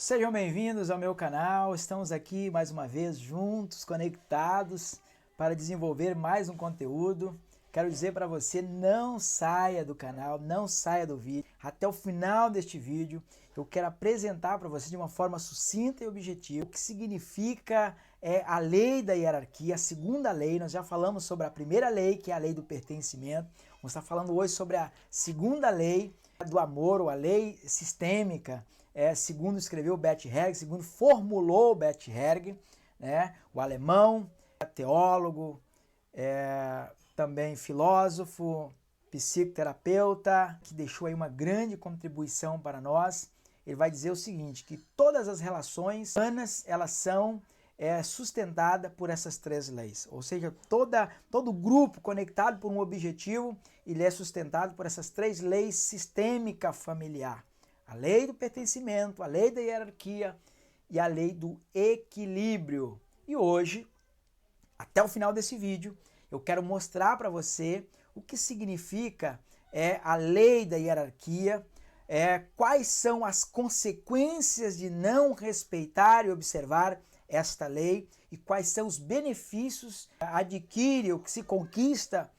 Sejam bem-vindos ao meu canal, estamos aqui mais uma vez juntos, conectados para desenvolver mais um conteúdo. Quero dizer para você, não saia do canal, não saia do vídeo. Até o final deste vídeo eu quero apresentar para você de uma forma sucinta e objetiva o que significa a lei da hierarquia, a segunda lei. Nós já falamos sobre a primeira lei, que é a lei do pertencimento. Vamos estar falando hoje sobre a segunda lei do amor, ou a lei sistêmica, segundo escreveu Bert Hellinger, segundo formulou Bert Hellinger, né, o alemão, teólogo, também filósofo, psicoterapeuta, que deixou aí uma grande contribuição para nós. Ele vai dizer o seguinte, que todas as relações humanas, elas são sustentadas por essas três leis. Ou seja, todo grupo conectado por um objetivo, ele é sustentado por essas três leis sistêmica familiar. A lei do pertencimento, a lei da hierarquia e a lei do equilíbrio. E hoje, até o final desse vídeo, eu quero mostrar para você o que significa a lei da hierarquia, quais são as consequências de não respeitar e observar esta lei e quais são os benefícios que adquire ou que se conquista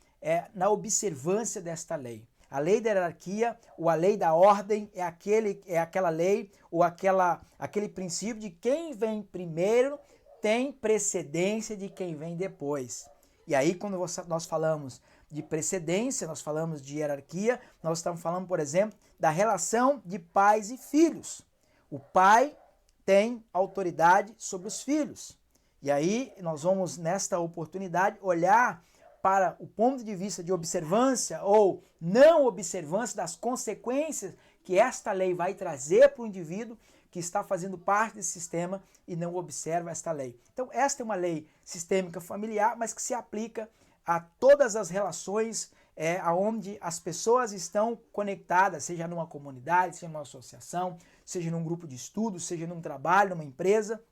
na observância desta lei. A lei da hierarquia ou a lei da ordem é aquela lei ou aquele princípio de quem vem primeiro tem precedência de quem vem depois. E aí, quando nós falamos de precedência, nós falamos de hierarquia, nós estamos falando, por exemplo, da relação de pais e filhos. O pai tem autoridade sobre os filhos. E aí, nós vamos, nesta oportunidade, olhar para o ponto de vista de observância ou não observância das consequências que esta lei vai trazer para o indivíduo que está fazendo parte desse sistema e não observa esta lei. Então, esta é uma lei sistêmica familiar, mas que se aplica a todas as relações onde as pessoas estão conectadas, seja numa comunidade, seja numa associação, seja num grupo de estudos, seja num trabalho, numa empresa.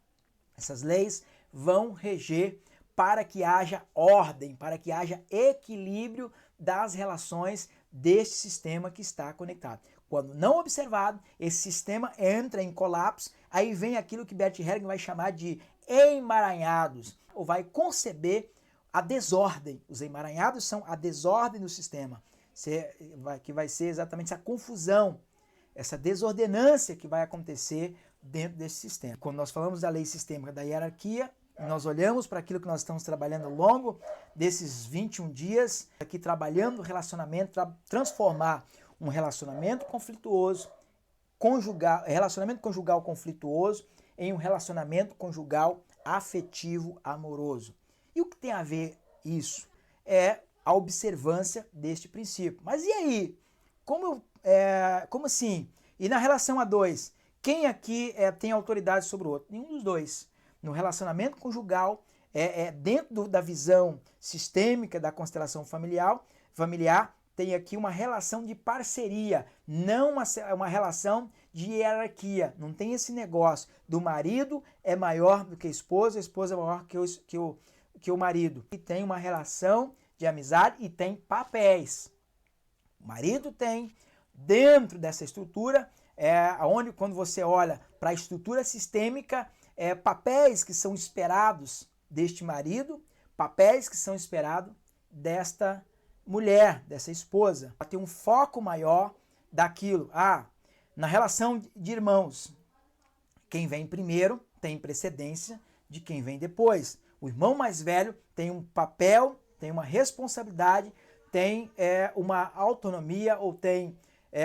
Essas leis vão reger para que haja ordem, para que haja equilíbrio das relações deste sistema que está conectado. Quando não observado, esse sistema entra em colapso, aí vem aquilo que Bert Hellinger vai chamar de emaranhados, ou vai conceber a desordem. Os emaranhados são a desordem do sistema, que vai ser exatamente essa confusão, essa desordenância que vai acontecer dentro desse sistema. Quando nós falamos da lei sistêmica da hierarquia, nós olhamos para aquilo que nós estamos trabalhando ao longo desses 21 dias, aqui trabalhando o relacionamento, transformar um relacionamento conflituoso, relacionamento conjugal conflituoso, em um relacionamento conjugal afetivo amoroso. E o que tem a ver isso? É a observância deste princípio. Mas e aí? Como assim? E na relação a dois, quem aqui tem autoridade sobre o outro? Nenhum dos dois. No relacionamento conjugal, dentro da visão sistêmica da constelação familiar, tem aqui uma relação de parceria, não uma relação de hierarquia. Não tem esse negócio do marido é maior do que a esposa é maior que o marido. E tem uma relação de amizade e tem papéis. O marido tem, dentro dessa estrutura, onde quando você olha para a estrutura sistêmica, papéis que são esperados deste marido, papéis que são esperados desta mulher, dessa esposa. Ela tem um foco maior daquilo. Na relação de irmãos, quem vem primeiro tem precedência de quem vem depois. O irmão mais velho tem um papel, tem uma responsabilidade, tem uma autonomia ou tem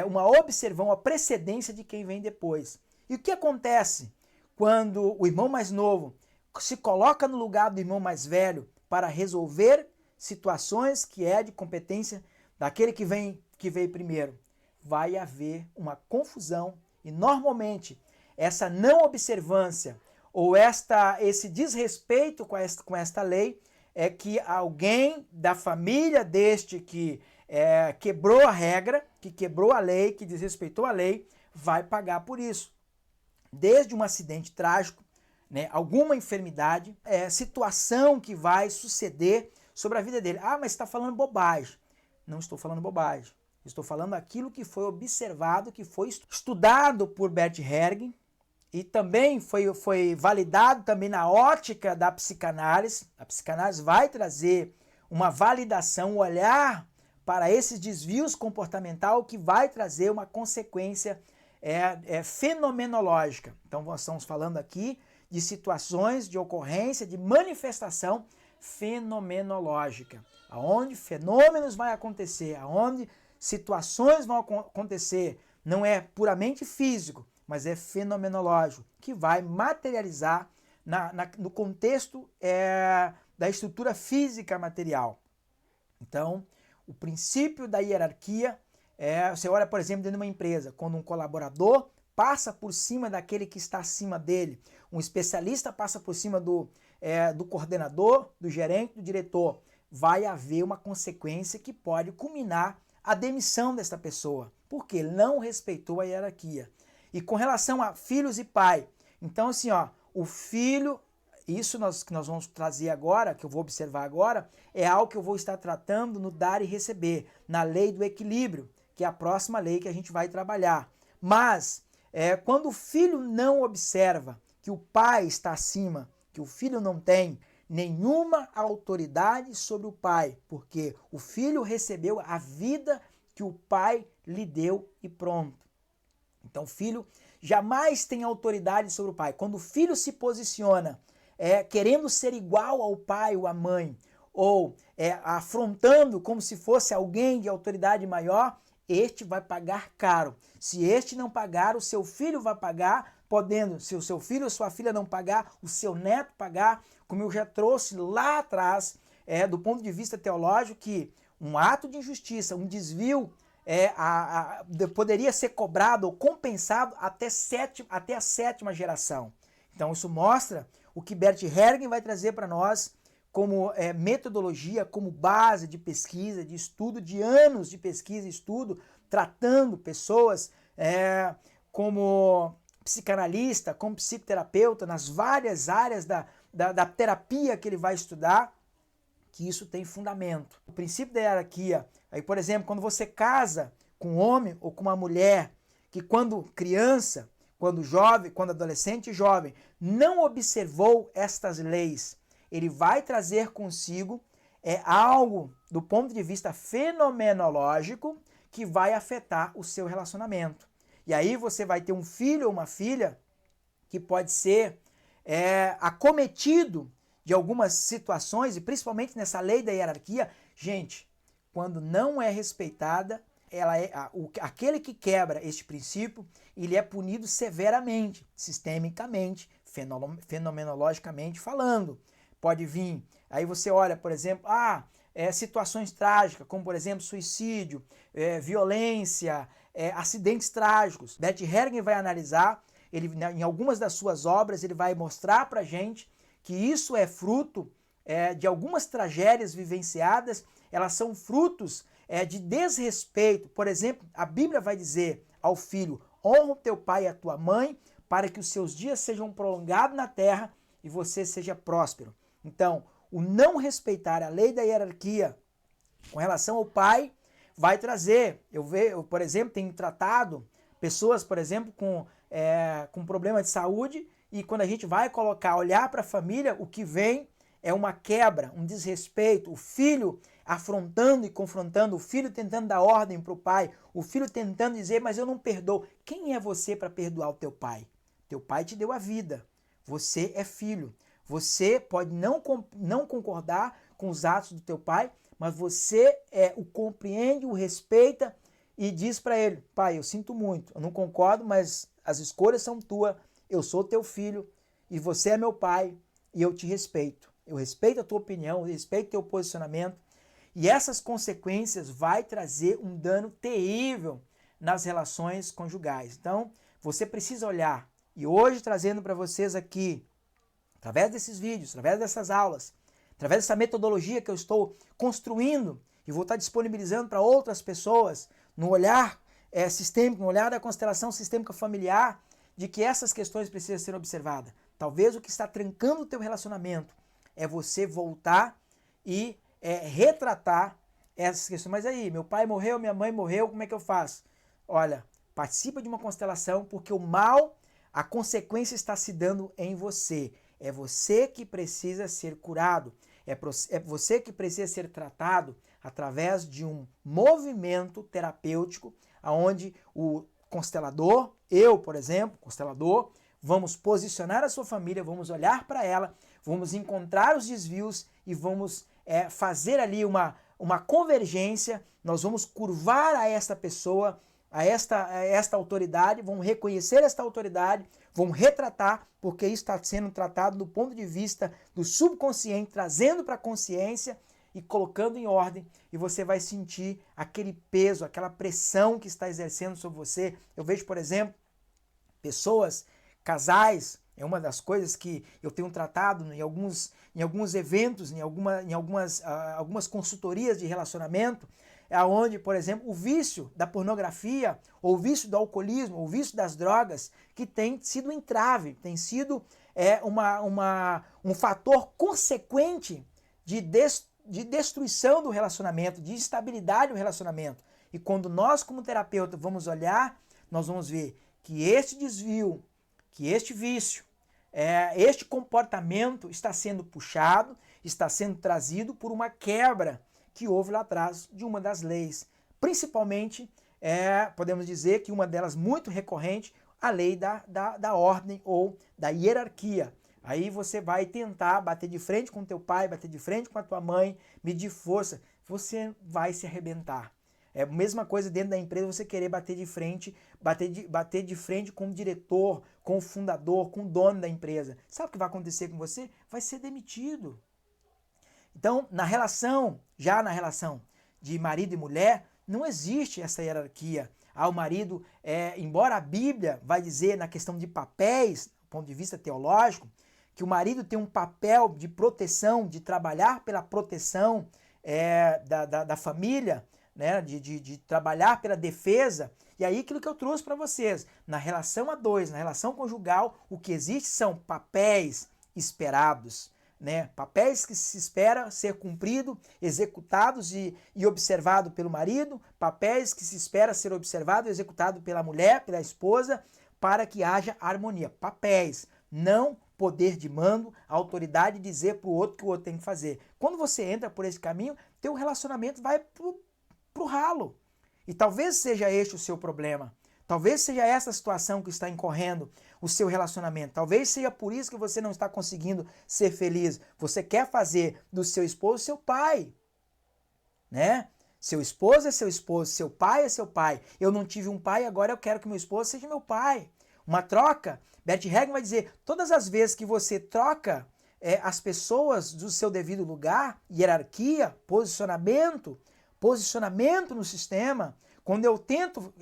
uma precedência de quem vem depois. E o que acontece quando o irmão mais novo se coloca no lugar do irmão mais velho para resolver situações que é de competência daquele que veio primeiro? Vai haver uma confusão e normalmente essa não observância ou esse desrespeito com esta lei é que alguém da família deste que quebrou a regra, que quebrou a lei, que desrespeitou a lei, vai pagar por isso. Desde um acidente trágico, alguma enfermidade, situação que vai suceder sobre a vida dele. Mas está falando bobagem. Não estou falando bobagem. Estou falando aquilo que foi observado, que foi estudado por Bert Hellinger e também foi validado também na ótica da psicanálise. A psicanálise vai trazer uma validação, um olhar para esses desvios comportamentais que vai trazer uma consequência fenomenológica. Então, nós estamos falando aqui de situações de ocorrência, de manifestação fenomenológica, aonde fenômenos vão acontecer, aonde situações vão acontecer, não é puramente físico, mas é fenomenológico, que vai materializar no contexto da estrutura física material. Então, o princípio da hierarquia você olha, por exemplo, dentro de uma empresa, quando um colaborador passa por cima daquele que está acima dele, um especialista passa por cima do coordenador, do gerente, do diretor, vai haver uma consequência que pode culminar a demissão desta pessoa, porque ele não respeitou a hierarquia. E com relação a filhos e pai, então assim, o filho, isso que nós vamos trazer agora, que eu vou observar agora, é algo que eu vou estar tratando no dar e receber, na lei do equilíbrio, que é a próxima lei que a gente vai trabalhar. Mas, quando o filho não observa que o pai está acima, que o filho não tem nenhuma autoridade sobre o pai, porque o filho recebeu a vida que o pai lhe deu e pronto. Então o filho jamais tem autoridade sobre o pai. Quando o filho se posiciona querendo ser igual ao pai ou à mãe, ou afrontando como se fosse alguém de autoridade maior, este vai pagar caro. Se este não pagar, o seu filho vai pagar, podendo, se o seu filho ou sua filha não pagar, o seu neto pagar, como eu já trouxe lá atrás, do ponto de vista teológico, que um ato de injustiça, um desvio, poderia ser cobrado ou compensado até a sétima geração. Então isso mostra o que Bert Hellinger vai trazer para nós como metodologia, como base de pesquisa, de estudo, de anos de pesquisa e estudo, tratando pessoas como psicanalista, como psicoterapeuta, nas várias áreas da terapia que ele vai estudar, que isso tem fundamento. O princípio da hierarquia, aí, por exemplo, quando você casa com um homem ou com uma mulher, que quando criança, quando jovem, quando adolescente e jovem, não observou estas leis, ele vai trazer consigo algo do ponto de vista fenomenológico que vai afetar o seu relacionamento. E aí você vai ter um filho ou uma filha que pode ser acometido de algumas situações, e principalmente nessa lei da hierarquia. Gente, quando não é respeitada, aquele que quebra este princípio, ele é punido severamente, sistemicamente, fenomenologicamente falando. Pode vir, aí você olha, por exemplo, situações trágicas, como por exemplo suicídio, violência, acidentes trágicos. Bert Hellinger vai analisar, em algumas das suas obras, ele vai mostrar para a gente que isso é fruto de algumas tragédias vivenciadas, elas são frutos de desrespeito. Por exemplo, a Bíblia vai dizer ao filho: honra o teu pai e a tua mãe, para que os seus dias sejam prolongados na terra e você seja próspero. Então, o não respeitar a lei da hierarquia com relação ao pai vai trazer, eu por exemplo, tenho tratado pessoas, por exemplo, com problema de saúde, e quando a gente vai olhar para a família, o que vem é uma quebra, um desrespeito, o filho afrontando e confrontando, o filho tentando dar ordem para o pai, o filho tentando dizer: mas eu não perdoo. Quem é você para perdoar o teu pai? Teu pai te deu a vida, você é filho. Você pode não concordar com os atos do teu pai, mas você o compreende, o respeita e diz para ele: pai, eu sinto muito, eu não concordo, mas as escolhas são tuas, eu sou teu filho e você é meu pai e eu te respeito. Eu respeito a tua opinião, eu respeito o teu posicionamento, e essas consequências vai trazer um dano terrível nas relações conjugais. Então, você precisa olhar, e hoje trazendo para vocês aqui, através desses vídeos, através dessas aulas, através dessa metodologia que eu estou construindo e vou estar disponibilizando para outras pessoas, no olhar sistêmico, no olhar da constelação sistêmica familiar, de que essas questões precisam ser observadas. Talvez o que está trancando o teu relacionamento é você voltar e retratar essas questões. Mas aí, meu pai morreu, minha mãe morreu, como é que eu faço? Olha, participa de uma constelação, porque o mal a consequência está se dando em você. É você que precisa ser curado. É você que precisa ser tratado através de um movimento terapêutico, onde o constelador, eu, por exemplo, constelador, vamos posicionar a sua família, vamos olhar para ela, vamos encontrar os desvios e vamos fazer ali uma convergência, nós vamos curvar a esta pessoa, a esta autoridade, vamos reconhecer esta autoridade, vamos retratar, porque isso está sendo tratado do ponto de vista do subconsciente, trazendo para a consciência e colocando em ordem, e você vai sentir aquele peso, aquela pressão que está exercendo sobre você. Eu vejo, por exemplo, pessoas, casais, é uma das coisas que eu tenho tratado em alguns eventos, em algumas consultorias de relacionamento, onde, por exemplo, o vício da pornografia, ou o vício do alcoolismo, ou o vício das drogas, que tem sido um entrave, tem sido um fator consequente de destruição do relacionamento, de instabilidade do relacionamento. E quando nós, como terapeuta, vamos olhar, nós vamos ver que este desvio, que este vício, este comportamento está sendo puxado, está sendo trazido por uma quebra que houve lá atrás de uma das leis. Principalmente, podemos dizer que uma delas muito recorrente, a lei da ordem ou da hierarquia. Aí você vai tentar bater de frente com teu pai, bater de frente com a tua mãe, medir força, você vai se arrebentar. É a mesma coisa dentro da empresa, você querer bater de frente com o diretor, com o fundador, com o dono da empresa. Sabe o que vai acontecer com você? Vai ser demitido. Então, já na relação de marido e mulher, não existe essa hierarquia. O marido, embora a Bíblia vai dizer na questão de papéis, do ponto de vista teológico, que o marido tem um papel de proteção, de trabalhar pela proteção da família, né, de trabalhar pela defesa. E aí aquilo que eu trouxe para vocês, na relação a dois, na relação conjugal, o que existe são papéis esperados, né? Papéis que se espera ser cumprido, executados e observado pelo marido, papéis que se espera ser observado e executado pela mulher, pela esposa, para que haja harmonia. Papéis, não poder de mando, autoridade de dizer para o outro que o outro tem que fazer. Quando você entra por esse caminho, teu relacionamento vai pro ralo. E talvez seja este o seu problema. Talvez seja essa a situação que está incorrendo o seu relacionamento. Talvez seja por isso que você não está conseguindo ser feliz. Você quer fazer do seu esposo seu pai, né? Seu esposo é seu esposo, seu pai é seu pai. Eu não tive um pai, agora eu quero que meu esposo seja meu pai. Uma troca, Bert Hellinger vai dizer, todas as vezes que você troca as pessoas do seu devido lugar, hierarquia, posicionamento no sistema, quando eu tento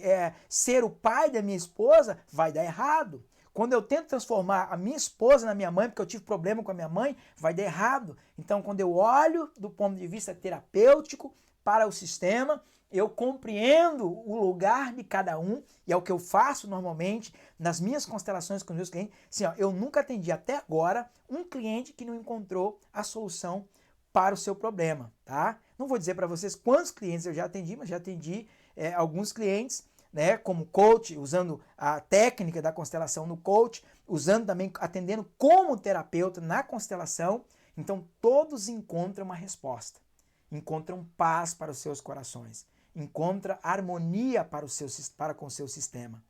ser o pai da minha esposa, vai dar errado. Quando eu tento transformar a minha esposa na minha mãe, porque eu tive problema com a minha mãe, vai dar errado. Então, quando eu olho do ponto de vista terapêutico para o sistema, eu compreendo o lugar de cada um, e é o que eu faço normalmente nas minhas constelações com os meus clientes. Assim, eu nunca atendi até agora um cliente que não encontrou a solução para o seu problema, tá? Não vou dizer para vocês quantos clientes eu já atendi, mas já atendi alguns clientes, né, como coach, usando a técnica da constelação no coach, usando também, atendendo como terapeuta na constelação. Então, todos encontram uma resposta, encontram paz para os seus corações, encontram harmonia para com o seu sistema.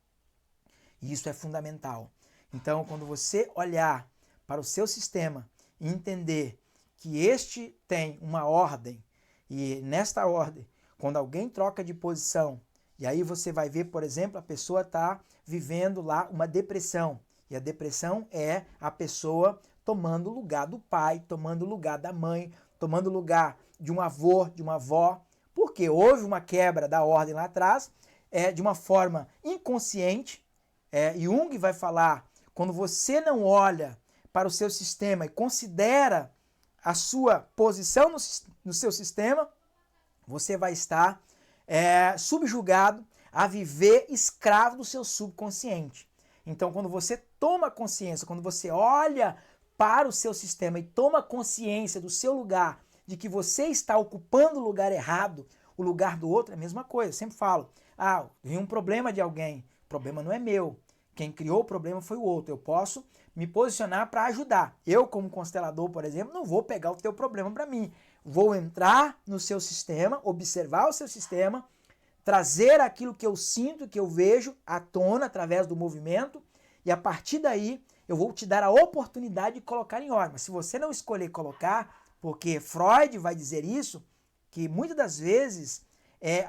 E isso é fundamental. Então, quando você olhar para o seu sistema e entender que este tem uma ordem, e nesta ordem, quando alguém troca de posição, e aí você vai ver, por exemplo, a pessoa está vivendo lá uma depressão, e a depressão é a pessoa tomando o lugar do pai, tomando o lugar da mãe, tomando o lugar de um avô, de uma avó, porque houve uma quebra da ordem lá atrás, de uma forma inconsciente. Jung vai falar, quando você não olha para o seu sistema e considera a sua posição no seu sistema, você vai estar subjugado a viver escravo do seu subconsciente. Então, quando você toma consciência, quando você olha para o seu sistema e toma consciência do seu lugar, de que você está ocupando o lugar errado, o lugar do outro, é a mesma coisa. Eu sempre falo, vi um problema de alguém, o problema não é meu. Quem criou o problema foi o outro. Eu posso me posicionar para ajudar. Eu, como constelador, por exemplo, não vou pegar o teu problema para mim. Vou entrar no seu sistema, observar o seu sistema, trazer aquilo que eu sinto, que eu vejo à tona através do movimento, e a partir daí eu vou te dar a oportunidade de colocar em ordem. Mas se você não escolher colocar, porque Freud vai dizer isso, que muitas das vezes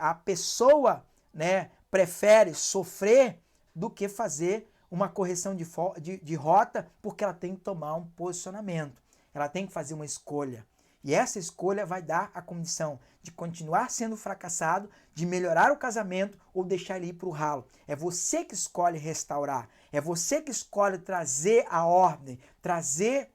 a pessoa, né, prefere sofrer do que fazer uma correção de rota, porque ela tem que tomar um posicionamento, ela tem que fazer uma escolha. E essa escolha vai dar a condição de continuar sendo fracassado, de melhorar o casamento ou deixar ele ir para o ralo. É você que escolhe restaurar, é você que escolhe trazer a ordem, trazer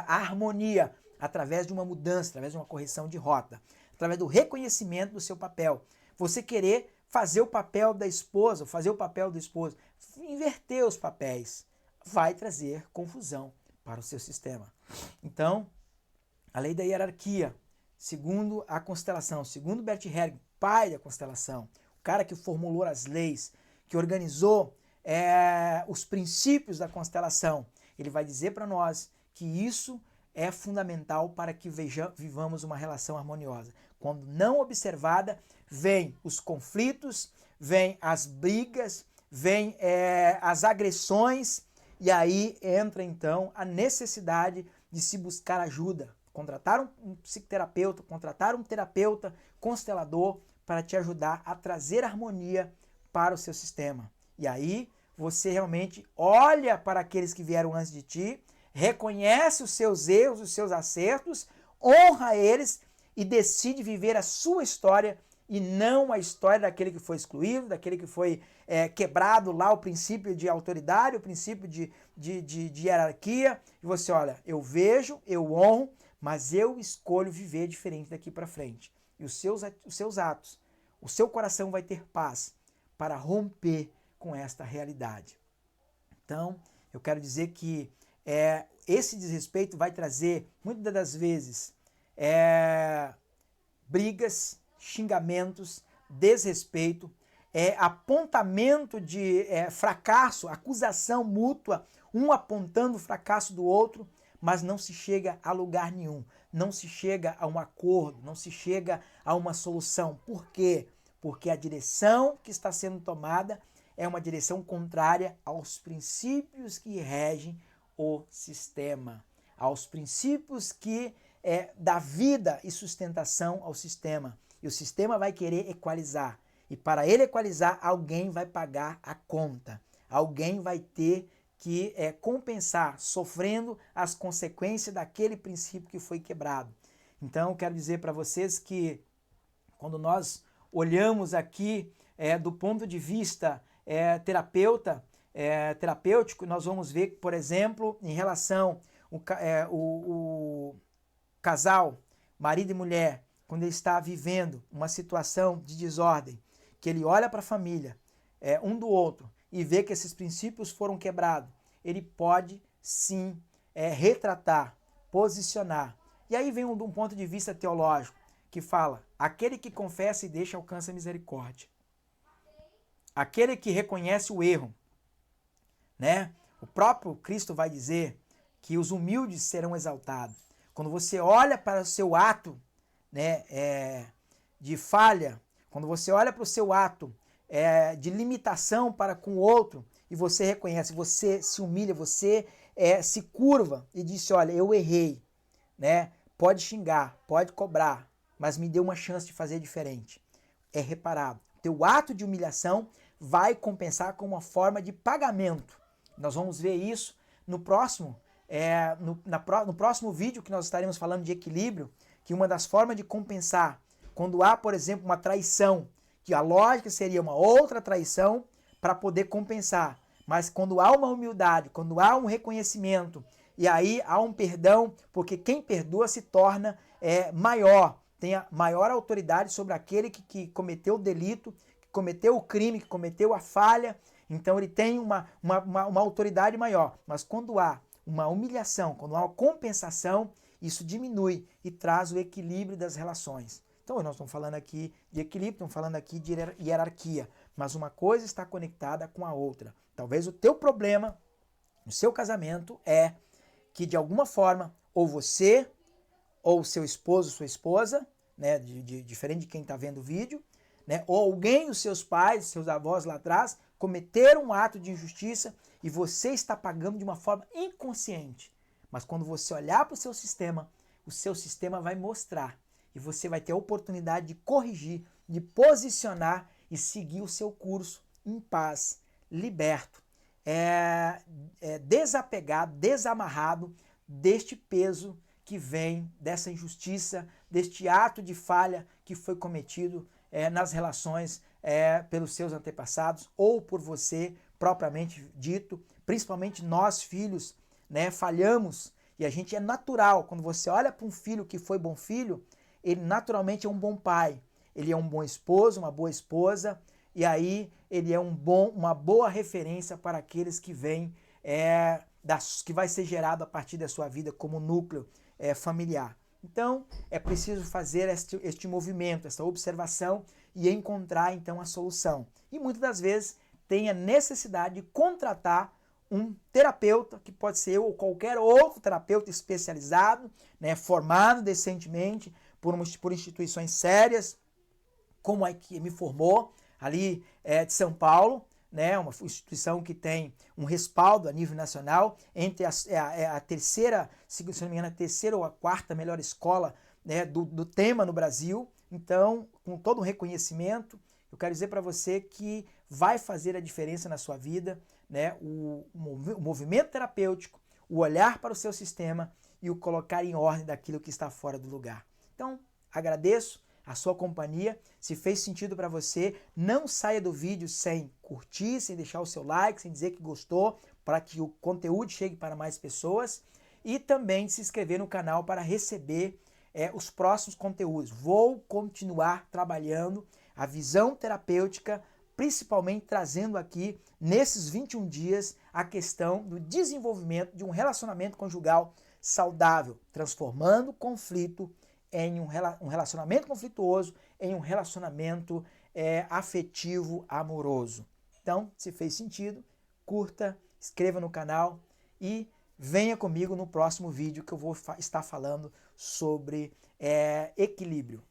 a harmonia através de uma mudança, através de uma correção de rota, através do reconhecimento do seu papel. Você querer fazer o papel da esposa, fazer o papel do esposo, inverter os papéis, vai trazer confusão para o seu sistema. Então, a lei da hierarquia, segundo a constelação, segundo Bert Hellinger, pai da constelação, o cara que formulou as leis, que organizou os princípios da constelação, ele vai dizer para nós que isso é fundamental para que vivamos uma relação harmoniosa. Quando não observada, vem os conflitos, vem as brigas, vem as agressões, e aí entra então a necessidade de se buscar ajuda. Contratar um psicoterapeuta, contratar um terapeuta constelador para te ajudar a trazer harmonia para o seu sistema. E aí você realmente olha para aqueles que vieram antes de ti, reconhece os seus erros, os seus acertos, honra eles e decide viver a sua história e não a história daquele que foi excluído, daquele que foi quebrado lá o princípio de autoridade, o princípio de hierarquia. E você olha, eu vejo, eu honro, mas eu escolho viver diferente daqui para frente. E os seus atos, o seu coração vai ter paz para romper com esta realidade. Então, eu quero dizer que esse desrespeito vai trazer, muitas das vezes, brigas, xingamentos, desrespeito, apontamento de fracasso, acusação mútua, um apontando o fracasso do outro, mas não se chega a lugar nenhum, não se chega a um acordo, não se chega a uma solução. Por quê? Porque a direção que está sendo tomada é uma direção contrária aos princípios que regem o sistema, aos princípios que dá vida e sustentação ao sistema. E o sistema vai querer equalizar. E para ele equalizar, alguém vai pagar a conta. Alguém vai ter que compensar, sofrendo as consequências daquele princípio que foi quebrado. Então, eu quero dizer para vocês que quando nós olhamos aqui do ponto de vista terapêutico, nós vamos ver, por exemplo, em relação o casal, marido e mulher, quando ele está vivendo uma situação de desordem, que ele olha para a família um do outro e vê que esses princípios foram quebrados, ele pode sim retratar, posicionar. E aí vem um ponto de vista teológico que fala: aquele que confessa e deixa alcança misericórdia. Aquele que reconhece o erro, né? O próprio Cristo vai dizer que os humildes serão exaltados. Quando você olha para o seu ato, né, de falha, quando você olha para o seu ato de limitação para com o outro, e você reconhece, você se humilha, você se curva e diz: olha, eu errei, né? Pode xingar, pode cobrar, mas me dê uma chance de fazer diferente. É reparado. Teu ato de humilhação vai compensar com uma forma de pagamento. Nós vamos ver isso no próximo, no próximo vídeo, que nós estaremos falando de equilíbrio, que uma das formas de compensar, quando há, por exemplo, uma traição, que a lógica seria uma outra traição para poder compensar. Mas quando há uma humildade, quando há um reconhecimento, e aí há um perdão, porque quem perdoa se torna maior, tem a maior autoridade sobre aquele que cometeu o delito, que cometeu o crime, que cometeu a falha. Então ele tem uma autoridade maior. Mas quando há uma humilhação, quando há uma compensação, isso diminui e traz o equilíbrio das relações. Então nós estamos falando aqui de equilíbrio, estamos falando aqui de hierarquia, mas uma coisa está conectada com a outra. Talvez o teu problema no seu casamento é que de alguma forma, ou você, ou seu esposo, sua esposa, né, diferente de quem está vendo o vídeo, né, ou alguém, os seus pais, seus avós lá atrás, cometeram um ato de injustiça e você está pagando de uma forma inconsciente. Mas quando você olhar para o seu sistema vai mostrar e você vai ter a oportunidade de corrigir, de posicionar e seguir o seu curso em paz, liberto, desapegado, desamarrado deste peso que vem dessa injustiça, deste ato de falha que foi cometido nas relações pelos seus antepassados ou por você propriamente dito. Principalmente nós filhos, né, falhamos e a gente é natural. Quando você olha para um filho que foi bom filho, ele naturalmente é um bom pai, ele é um bom esposo, uma boa esposa, e aí ele é uma boa referência para aqueles que vêm, que vai ser gerado a partir da sua vida como núcleo familiar. Então, é preciso fazer este movimento, essa observação e encontrar, então, a solução. E muitas das vezes tem a necessidade de contratar um terapeuta, que pode ser eu ou qualquer outro terapeuta especializado, né, formado decentemente por instituições sérias, como a que me formou, ali de São Paulo, né, uma instituição que tem um respaldo a nível nacional, entre a terceira, se não me engano, a terceira ou a quarta melhor escola, né, do tema no Brasil. Então, com todo o reconhecimento, eu quero dizer para você que vai fazer a diferença na sua vida, né, o movimento terapêutico, o olhar para o seu sistema e o colocar em ordem daquilo que está fora do lugar. Então, agradeço a sua companhia. Se fez sentido para você, não saia do vídeo sem curtir, sem deixar o seu like, sem dizer que gostou, para que o conteúdo chegue para mais pessoas. E também se inscrever no canal para receber os próximos conteúdos. Vou continuar trabalhando a visão terapêutica, principalmente trazendo aqui, nesses 21 dias, a questão do desenvolvimento de um relacionamento conjugal saudável, transformando o conflito em um relacionamento conflituoso, em um relacionamento afetivo, amoroso. Então, se fez sentido, curta, inscreva no canal e venha comigo no próximo vídeo que eu vou estar falando sobre equilíbrio.